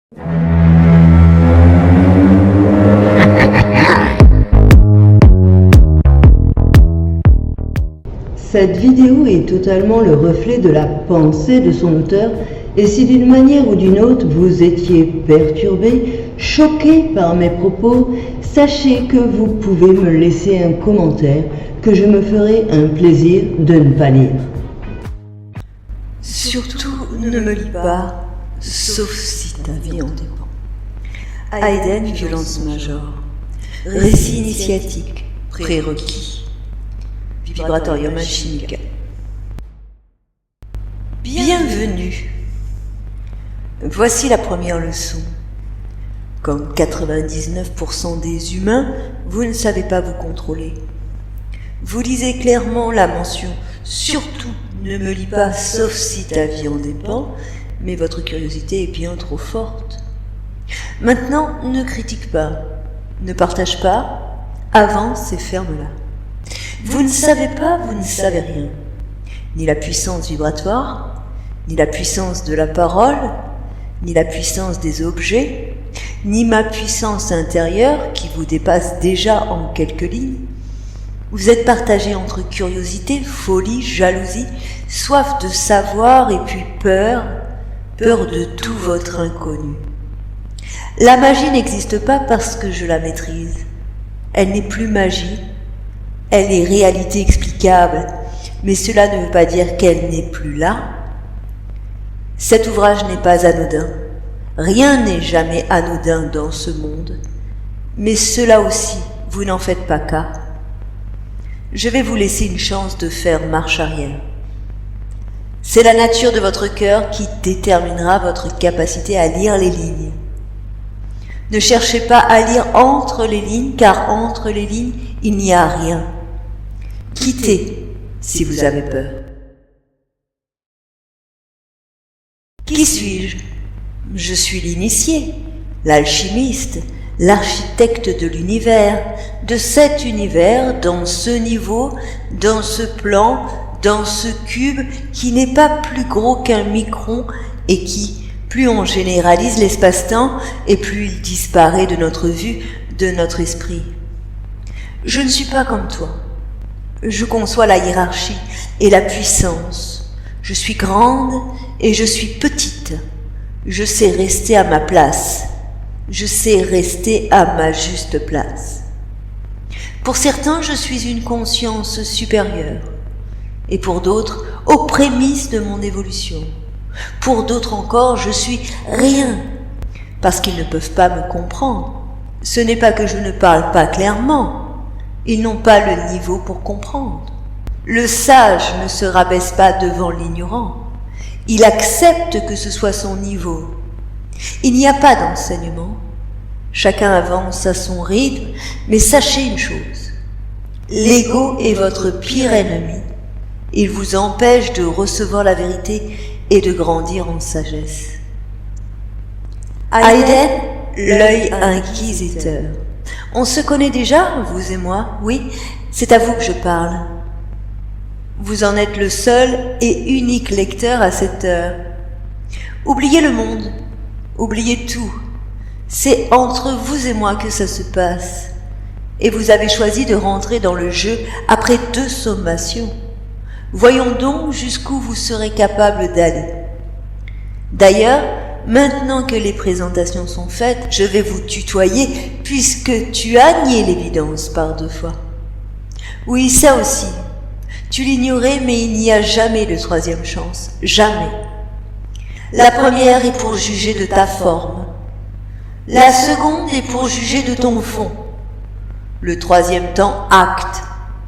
Cette vidéo est totalement le reflet de la pensée de son auteur, et si d'une manière ou d'une autre vous étiez perturbé, choqué par mes propos, sachez que vous pouvez me laisser un commentaire que je me ferai un plaisir de ne pas lire. Surtout ne me lis pas, sauf si ta vie en dépend. Haydn, violence majeure. Récit initiatique, prérequis. Vibratorium alchimica. Bienvenue. Voici la première leçon. Comme 99% des humains, vous ne savez pas vous contrôler. Vous lisez clairement la mention « Surtout ne me lis pas sauf si ta vie en dépend », mais votre curiosité est bien trop forte. Maintenant, ne critique pas, ne partage pas, avance et ferme-la. Vous ne savez pas, vous ne savez rien. Ni la puissance vibratoire, ni la puissance de la parole, ni la puissance des objets, ni ma puissance intérieure qui vous dépasse déjà en quelques lignes. Vous êtes partagé entre curiosité, folie, jalousie, soif de savoir et puis peur de tout votre inconnu. La magie n'existe pas parce que je la maîtrise. Elle n'est plus magie, elle est réalité explicable, mais cela ne veut pas dire qu'elle n'est plus là. Cet ouvrage n'est pas anodin. Rien n'est jamais anodin dans ce monde. Mais cela aussi, vous n'en faites pas cas. Je vais vous laisser une chance de faire marche arrière. C'est la nature de votre cœur qui déterminera votre capacité à lire les lignes. Ne cherchez pas à lire entre les lignes, car entre les lignes, il n'y a rien. Quittez si vous avez peur. Qui suis-je ? Je suis l'initié, l'alchimiste, l'architecte de l'univers, de cet univers, dans ce niveau, dans ce plan, dans ce cube qui n'est pas plus gros qu'un micron et qui, plus on généralise l'espace-temps et plus il disparaît de notre vue, de notre esprit. Je ne suis pas comme toi. Je conçois la hiérarchie et la puissance. Je suis grande et je suis petite. Je sais rester à ma place. Je sais rester à ma juste place. Pour certains, je suis une conscience supérieure. Et pour d'autres, aux prémices de mon évolution. Pour d'autres encore, je suis rien. Parce qu'ils ne peuvent pas me comprendre. Ce n'est pas que je ne parle pas clairement. Ils n'ont pas le niveau pour comprendre. Le sage ne se rabaisse pas devant l'ignorant. Il accepte que ce soit son niveau. Il n'y a pas d'enseignement. Chacun avance à son rythme, mais sachez une chose. L'ego est votre pire ennemi. Il vous empêche de recevoir la vérité et de grandir en sagesse. Haydn, l'œil inquisiteur. On se connaît déjà, vous et moi, oui, c'est à vous que je parle. Vous en êtes le seul et unique lecteur à cette heure. Oubliez le monde, oubliez tout. C'est entre vous et moi que ça se passe. Et vous avez choisi de rentrer dans le jeu après 2 sommations. Voyons donc jusqu'où vous serez capable d'aller. D'ailleurs, maintenant que les présentations sont faites, je vais vous tutoyer puisque tu as nié l'évidence par 2 fois. Oui, ça aussi. Tu l'ignorais, mais il n'y a jamais de 3e chance. Jamais. La première est pour juger de ta forme. La seconde est pour juger de ton fond. Le 3e temps acte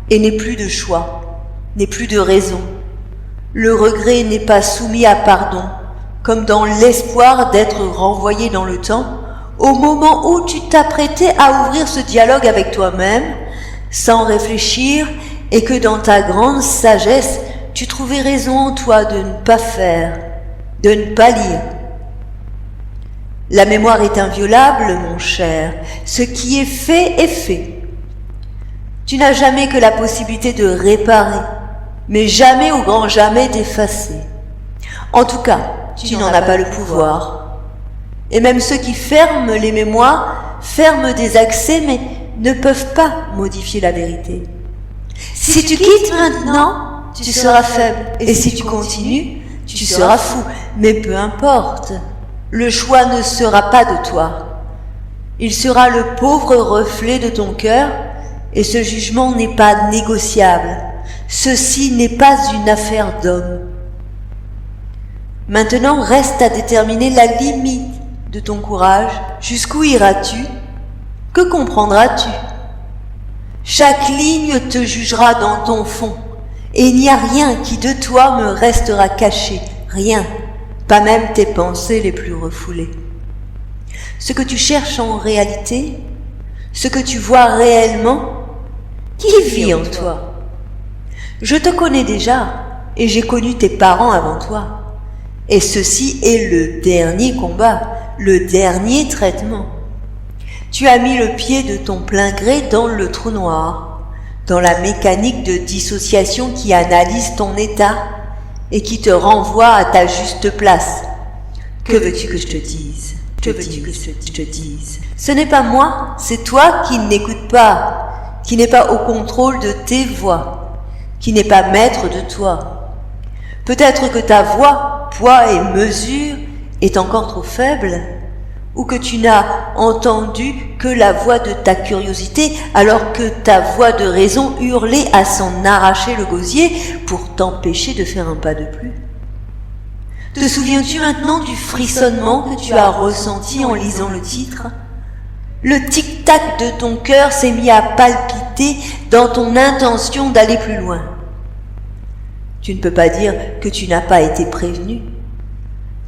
et n'est plus de choix, n'est plus de raison. Le regret n'est pas soumis à pardon, comme dans l'espoir d'être renvoyé dans le temps, au moment où tu t'apprêtais à ouvrir ce dialogue avec toi-même, sans réfléchir, et que dans ta grande sagesse, tu trouvais raison en toi de ne pas faire, de ne pas lire. La mémoire est inviolable, mon cher. Ce qui est fait. Tu n'as jamais que la possibilité de réparer, mais jamais au grand jamais d'effacer. En tout cas, tu n'en as pas le pouvoir. Et même ceux qui ferment les mémoires, ferment des accès, mais ne peuvent pas modifier la vérité. Si tu quittes maintenant, tu seras faible. Et si tu continues, tu seras fou. Mais peu importe, le choix ne sera pas de toi. Il sera le pauvre reflet de ton cœur, et ce jugement n'est pas négociable. Ceci n'est pas une affaire d'homme. Maintenant, reste à déterminer la limite de ton courage. Jusqu'où iras-tu? Que comprendras-tu? Chaque ligne te jugera dans ton fond, et il n'y a rien qui de toi me restera caché, rien, pas même tes pensées les plus refoulées. Ce que tu cherches en réalité, ce que tu vois réellement, qui vit en toi? Je te connais déjà, et j'ai connu tes parents avant toi. Et ceci est le dernier combat, le dernier traitement. Tu as mis le pied de ton plein gré dans le trou noir, dans la mécanique de dissociation qui analyse ton état et qui te renvoie à ta juste place. Que veux-tu que je te dise? Que veux-tu que je te dise? Ce n'est pas moi, c'est toi qui n'écoutes pas, qui n'est pas au contrôle de tes voix, qui n'est pas maître de toi. Peut-être que ta voix, poids et mesure est encore trop faible, ou que tu n'as entendu que la voix de ta curiosité, alors que ta voix de raison hurlait à s'en arracher le gosier pour t'empêcher de faire un pas de plus. Te souviens-tu maintenant du frissonnement que tu as ressenti en lisant le titre? Le tic-tac de ton cœur s'est mis à palpiter dans ton intention d'aller plus loin. Tu ne peux pas dire que tu n'as pas été prévenu,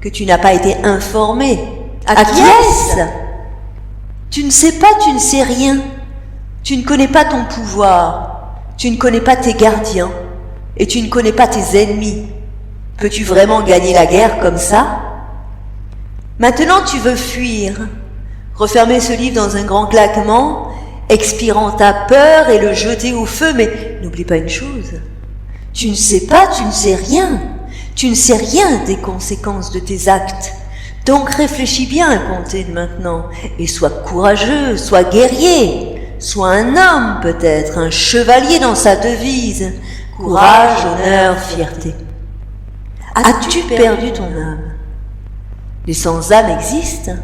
que tu n'as pas été informé. À qui est-ce? Tu ne sais pas, tu ne sais rien. Tu ne connais pas ton pouvoir. Tu ne connais pas tes gardiens. Et tu ne connais pas tes ennemis. Peux-tu vraiment gagner la guerre comme ça? Maintenant tu veux fuir, refermer ce livre dans un grand claquement, expirant ta peur et le jeter au feu, mais n'oublie pas une chose. Tu ne sais pas, tu ne sais rien. Tu ne sais rien des conséquences de tes actes. Donc réfléchis bien à compter de maintenant, et sois courageux, sois guerrier, sois un homme peut-être, un chevalier dans sa devise, courage, honneur, fierté. As-tu perdu ton âme? Les sans-âme existent.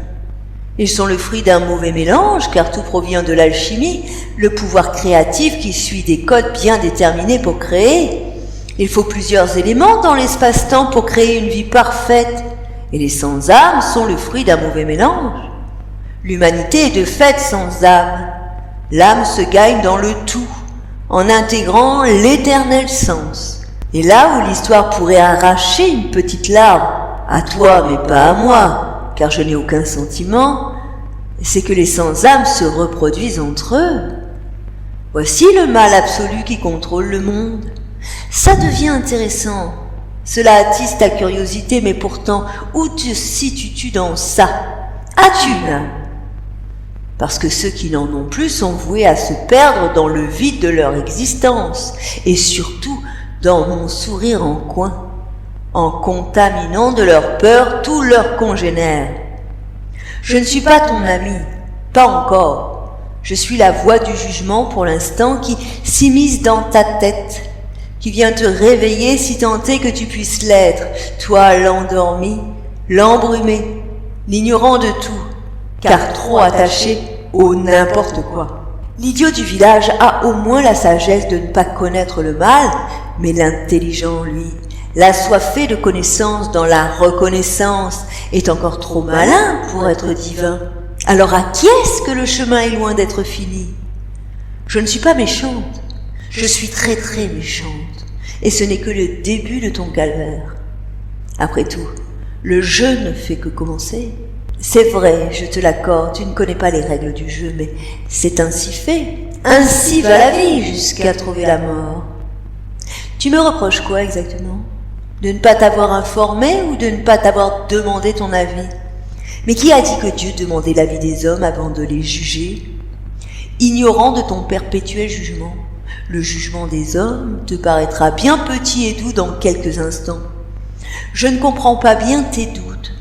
Ils sont le fruit d'un mauvais mélange, car tout provient de l'alchimie, le pouvoir créatif qui suit des codes bien déterminés pour créer. Il faut plusieurs éléments dans l'espace-temps pour créer une vie parfaite. Et les sans-âme sont le fruit d'un mauvais mélange. L'humanité est de fait sans âme. L'âme se gagne dans le tout, en intégrant l'éternel sens. Et là où l'histoire pourrait arracher une petite larme, à toi mais pas à moi, car je n'ai aucun sentiment, c'est que les sans-âme se reproduisent entre eux. Voici le mal absolu qui contrôle le monde. Ça devient intéressant. Cela attise ta curiosité, mais pourtant, où te situes-tu dans ça? As-tu une âme? Parce que ceux qui n'en ont plus sont voués à se perdre dans le vide de leur existence, et surtout dans mon sourire en coin, en contaminant de leur peur tous leurs congénères. Je ne suis pas ton ami, pas encore. Je suis la voix du jugement pour l'instant qui s'immisce dans ta tête, qui vient te réveiller si tant est que tu puisses l'être, toi l'endormi, l'embrumé, l'ignorant de tout, car trop attaché au n'importe quoi. L'idiot du village a au moins la sagesse de ne pas connaître le mal, mais l'intelligent, lui, l'assoiffé de connaissance dans la reconnaissance, est encore trop malin pour être divin. Alors à qui est-ce que le chemin est loin d'être fini? Je ne suis pas méchante. Je suis très très méchante, et ce n'est que le début de ton calvaire. Après tout, le jeu ne fait que commencer. C'est vrai, je te l'accorde, tu ne connais pas les règles du jeu, mais c'est ainsi fait. Ainsi va la vie jusqu'à trouver la mort. Tu me reproches quoi exactement? De ne pas t'avoir informé ou de ne pas t'avoir demandé ton avis? Mais qui a dit que Dieu demandait l'avis des hommes avant de les juger? Ignorant de ton perpétuel jugement, le jugement des hommes te paraîtra bien petit et doux dans quelques instants. Je ne comprends pas bien tes doutes.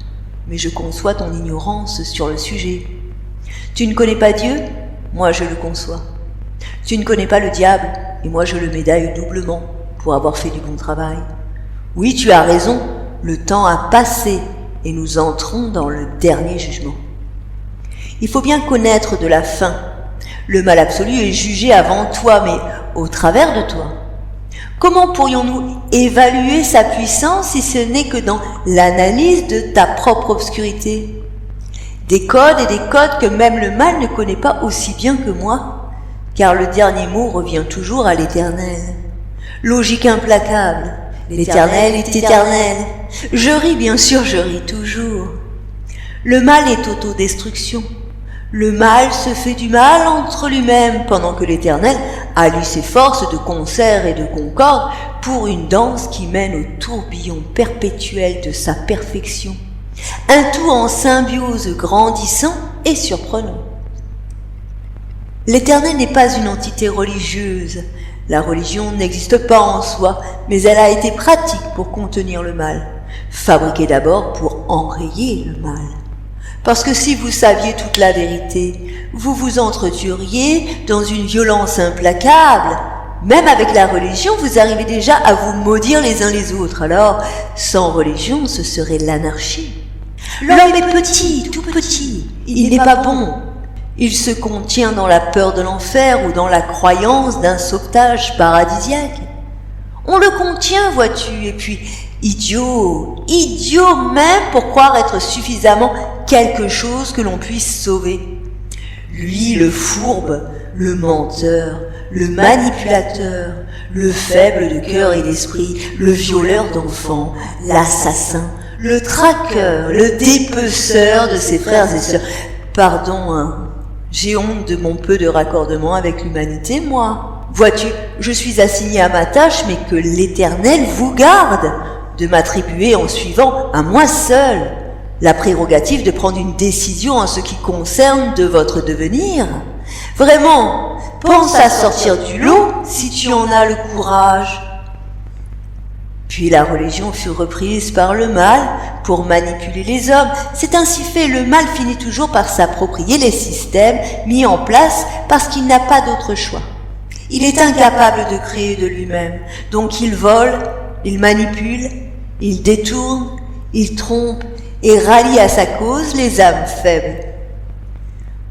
mais je conçois ton ignorance sur le sujet. Tu ne connais pas Dieu? Moi je le conçois. Tu ne connais pas le diable, et moi je le médaille doublement pour avoir fait du bon travail. Oui, tu as raison, le temps a passé, et nous entrons dans le dernier jugement. Il faut bien connaître de la fin. Le mal absolu est jugé avant toi, mais au travers de toi. Comment pourrions-nous évaluer sa puissance si ce n'est que dans l'analyse de ta propre obscurité? Des codes et des codes que même le mal ne connaît pas aussi bien que moi, car le dernier mot revient toujours à l'éternel. Logique implacable, l'éternel est éternel. Je ris, bien sûr, je ris toujours. Le mal est autodestruction. Le mal se fait du mal entre lui-même, pendant que l'Éternel allie ses forces de concert et de concorde pour une danse qui mène au tourbillon perpétuel de sa perfection. Un tout en symbiose grandissant et surprenant. L'Éternel n'est pas une entité religieuse. La religion n'existe pas en soi, mais elle a été pratique pour contenir le mal, fabriquée d'abord pour enrayer le mal. Parce que si vous saviez toute la vérité, vous vous entretueriez dans une violence implacable. Même avec la religion, vous arrivez déjà à vous maudire les uns les autres. Alors, sans religion, ce serait l'anarchie. L'homme est petit, tout petit. Il n'est pas bon. Il se contient dans la peur de l'enfer ou dans la croyance d'un sauvetage paradisiaque. On le contient, vois-tu, et puis idiot même pour croire être suffisamment quelque chose que l'on puisse sauver. Lui, le fourbe, le menteur, le manipulateur, le faible de cœur et d'esprit, le violeur d'enfants, l'assassin, le traqueur, le dépeceur de ses frères et sœurs. Pardon, hein, j'ai honte de mon peu de raccordement avec l'humanité, moi. Vois-tu, je suis assigné à ma tâche, mais que l'Éternel vous garde de m'attribuer en suivant à moi seul la prérogative de prendre une décision en ce qui concerne de votre devenir. Vraiment, pense à sortir du lot si tu en as le courage. Puis la religion fut reprise par le mal pour manipuler les hommes. C'est ainsi fait, le mal finit toujours par s'approprier les systèmes mis en place parce qu'il n'a pas d'autre choix. Il est incapable de créer de lui-même, donc il vole, il manipule, il détourne, il trompe et rallie à sa cause les âmes faibles.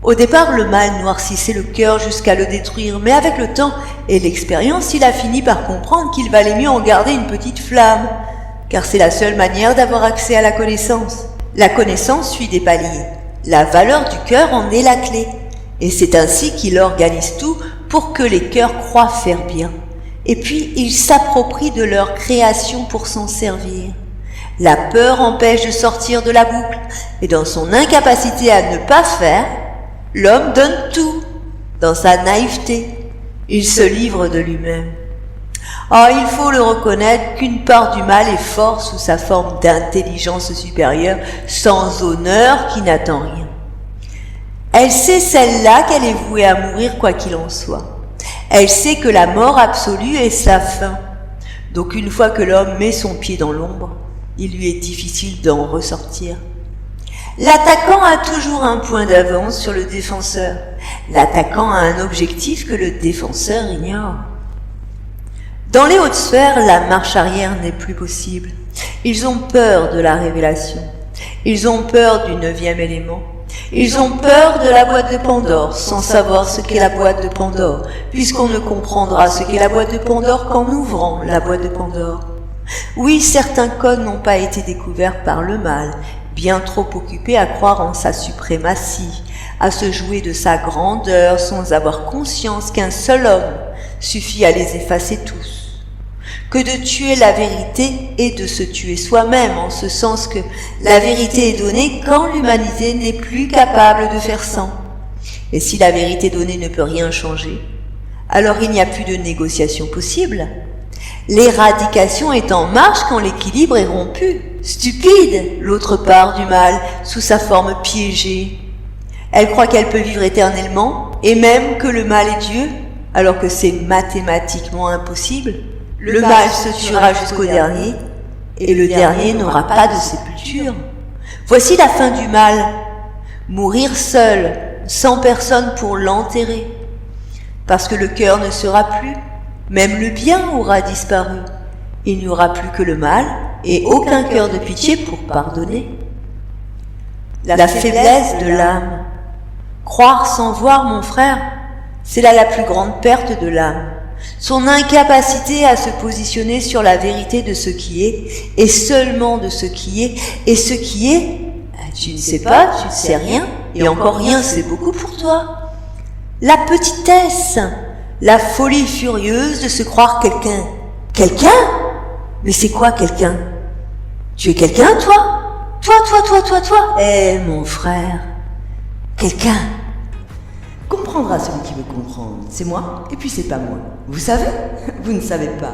Au départ, le mal noircissait le cœur jusqu'à le détruire, mais avec le temps et l'expérience, il a fini par comprendre qu'il valait mieux en garder une petite flamme, car c'est la seule manière d'avoir accès à la connaissance. La connaissance suit des paliers. La valeur du cœur en est la clé, et c'est ainsi qu'il organise tout pour que les cœurs croient faire bien. Et puis, ils s'approprient de leur création pour s'en servir. La peur empêche de sortir de la boucle, et dans son incapacité à ne pas faire, l'homme donne tout, dans sa naïveté. Il se livre de lui-même. Ah, il faut le reconnaître qu'une part du mal est forte sous sa forme d'intelligence supérieure, sans honneur, qui n'attend rien. Elle sait celle-là qu'elle est vouée à mourir quoi qu'il en soit. Elle sait que la mort absolue est sa fin. Donc une fois que l'homme met son pied dans l'ombre, il lui est difficile d'en ressortir. L'attaquant a toujours un point d'avance sur le défenseur. L'attaquant a un objectif que le défenseur ignore. Dans les hautes sphères, la marche arrière n'est plus possible. Ils ont peur de la révélation. Ils ont peur du 9e élément. Ils ont peur de la boîte de Pandore, sans savoir ce qu'est la boîte de Pandore, puisqu'on ne comprendra ce qu'est la boîte de Pandore qu'en ouvrant la boîte de Pandore. Oui, certains codes n'ont pas été découverts par le mal, bien trop occupé à croire en sa suprématie, à se jouer de sa grandeur sans avoir conscience qu'un seul homme suffit à les effacer tous. Que de tuer la vérité et de se tuer soi-même, en ce sens que la vérité est donnée quand l'humanité n'est plus capable de faire sans. Et si la vérité donnée ne peut rien changer, alors il n'y a plus de négociation possible. L'éradication est en marche quand l'équilibre est rompu. Stupide, l'autre part du mal, sous sa forme piégée. Elle croit qu'elle peut vivre éternellement, et même que le mal est Dieu, alors que c'est mathématiquement impossible. Le mal se tuera jusqu'au dernier, et le dernier n'aura pas de sépulture. Voici la fin du mal. Mourir seul, sans personne pour l'enterrer. Parce que le cœur ne sera plus, même le bien aura disparu. Il n'y aura plus que le mal et aucun cœur de pitié pour pardonner. La faiblesse de l'âme. Croire sans voir, mon frère, c'est là la plus grande perte de l'âme. Son incapacité à se positionner sur la vérité de ce qui est, et seulement de ce qui est, et ce qui est, tu ne sais pas, tu ne sais rien, et encore rien, c'est beaucoup pour toi. La petitesse, la folie furieuse de se croire quelqu'un. Quelqu'un? Mais c'est quoi quelqu'un? Tu es quelqu'un, toi? Toi. Eh, mon frère, quelqu'un. Comprendra celui qui veut comprendre. C'est moi, et puis c'est pas moi. Vous savez? Vous ne savez pas.